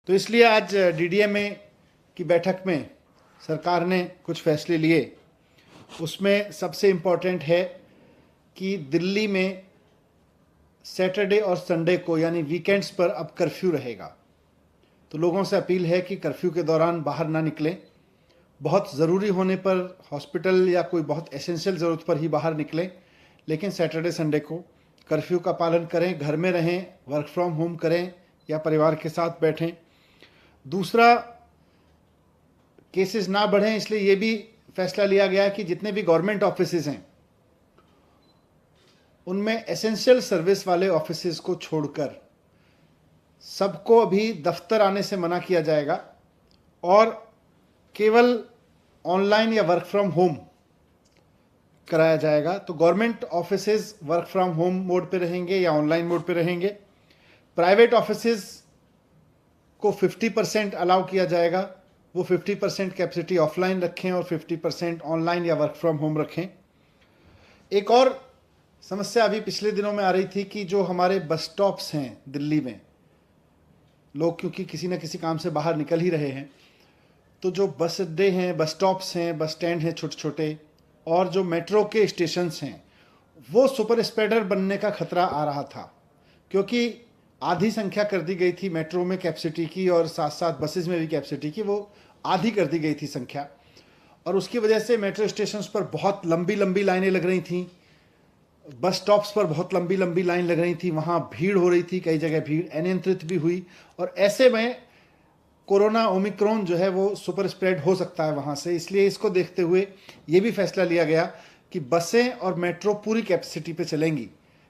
तो इसलिए आज डीडीएमए की बैठक में सरकार ने कुछ फैसले लिए। उसमें सबसे इम्पोर्टेंट है कि दिल्ली में सैटरडे और संडे को यानी वीकेंड्स पर अब कर्फ्यू रहेगा। तो लोगों से अपील है कि कर्फ्यू के दौरान बाहर ना निकलें। बहुत ज़रूरी होने पर हॉस्पिटल या कोई बहुत एसेंशियल ज़रूरत पर ही बाहर निकलें, लेकिन सैटरडे संडे को कर्फ्यू का पालन करें, घर में रहें, वर्क फ्रॉम होम करें या परिवार के साथ बैठें। दूसरा, केसेस ना बढ़ें, इसलिए ये भी फैसला लिया गया कि जितने भी गवर्नमेंट ऑफिसेज हैं उनमें एसेंशियल सर्विस वाले ऑफिसेज को छोड़कर सबको अभी दफ्तर आने से मना किया जाएगा और केवल ऑनलाइन या वर्क फ्रॉम होम कराया जाएगा। तो government offices work from home mode पे रहेंगे या ऑनलाइन मोड पे रहेंगे। प्राइवेट ऑफिसेज को 50% अलाउ किया जाएगा, वो 50% कैपेसिटी ऑफलाइन रखें और 50% ऑनलाइन या वर्क फ्रॉम होम रखें। एक और समस्या अभी पिछले दिनों में आ रही थी कि जो हमारे बस स्टॉप्स हैं दिल्ली में, लोग क्योंकि किसी न किसी काम से बाहर निकल ही रहे हैं, तो जो बस अड्डे हैं, बस स्टॉप्स हैं, बस स्टैंड हैं छोटे छोटे, और जो मेट्रो के स्टेशंस हैं, वो सुपर स्प्रेडर बनने का खतरा आ रहा था, क्योंकि आधी संख्या कर दी गई थी मेट्रो में कैपेसिटी की और साथ साथ बसेस में भी कैपेसिटी की, वो आधी कर दी गई थी संख्या। और उसकी वजह से मेट्रो स्टेशंस पर बहुत लंबी लंबी लाइनें लग रही थी, बस स्टॉप्स पर बहुत लंबी लंबी लाइन लग रही थी, वहाँ भीड़ हो रही थी, कई जगह भीड़ अनियंत्रित भी हुई। और ऐसे में कोरोना ओमिक्रॉन जो है वो सुपर स्प्रेड हो सकता है वहाँ से। इसलिए इसको देखते हुए ये भी फैसला लिया गया कि बसें और मेट्रो पूरी कैपेसिटी पे चलेंगी,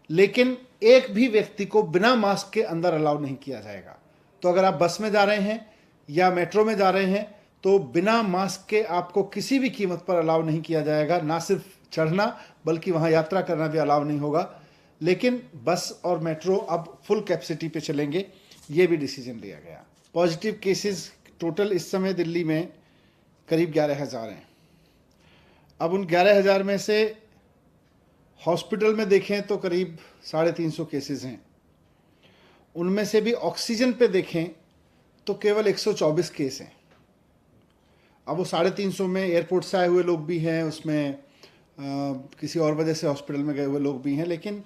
लेकिन एक भी व्यक्ति को बिना मास्क के अंदर अलाउ नहीं किया जाएगा। तो अगर आप बस में जा रहे हैं या मेट्रो में जा रहे हैं तो बिना मास्क के आपको किसी भी कीमत पर अलाउ नहीं किया जाएगा। ना सिर्फ चढ़ना बल्कि वहाँ यात्रा करना भी अलाउ नहीं होगा। लेकिन बस और मेट्रो अब फुल कैपेसिटी पे चलेंगे, ये भी डिसीजन लिया गया। पॉजिटिव केसेस टोटल इस समय दिल्ली में करीब 11,000 हैं। अब उन 11,000 में से हॉस्पिटल में देखें तो करीब 350 केसेस हैं। उनमें से भी ऑक्सीजन पे देखें तो केवल 124 केस हैं। अब वो 350 में एयरपोर्ट से आए हुए लोग भी हैं, उसमें किसी और वजह से हॉस्पिटल में गए हुए लोग भी हैं, लेकिन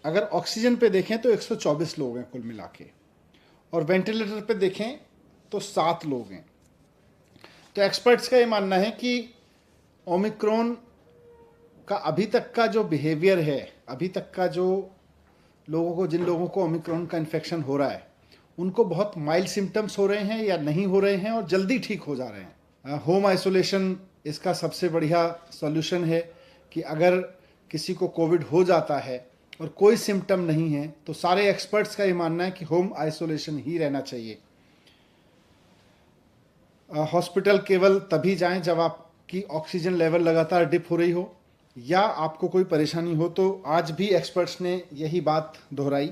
अगर ऑक्सीजन पे देखें तो 124 लोग हैं कुल मिला के, और वेंटिलेटर पे देखें तो 7 लोग हैं। तो एक्सपर्ट्स का ये मानना है कि ओमिक्रॉन का अभी तक का जो बिहेवियर है, अभी तक का जो जिन लोगों को ओमिक्रॉन का इन्फेक्शन हो रहा है, उनको बहुत माइल्ड सिम्टम्स हो रहे हैं या नहीं हो रहे हैं और जल्दी ठीक हो जा रहे हैं। होम आइसोलेशन इसका सबसे बढ़िया सॉल्यूशन है कि अगर किसी को कोविड हो जाता है और कोई सिम्टम नहीं है तो सारे एक्सपर्ट्स का ये मानना है कि होम आइसोलेशन ही रहना चाहिए। हॉस्पिटल केवल तभी जाएं जब आपकी ऑक्सीजन लेवल लगातार डिप हो रही हो या आपको कोई परेशानी हो। तो आज भी एक्सपर्ट्स ने यही बात दोहराई।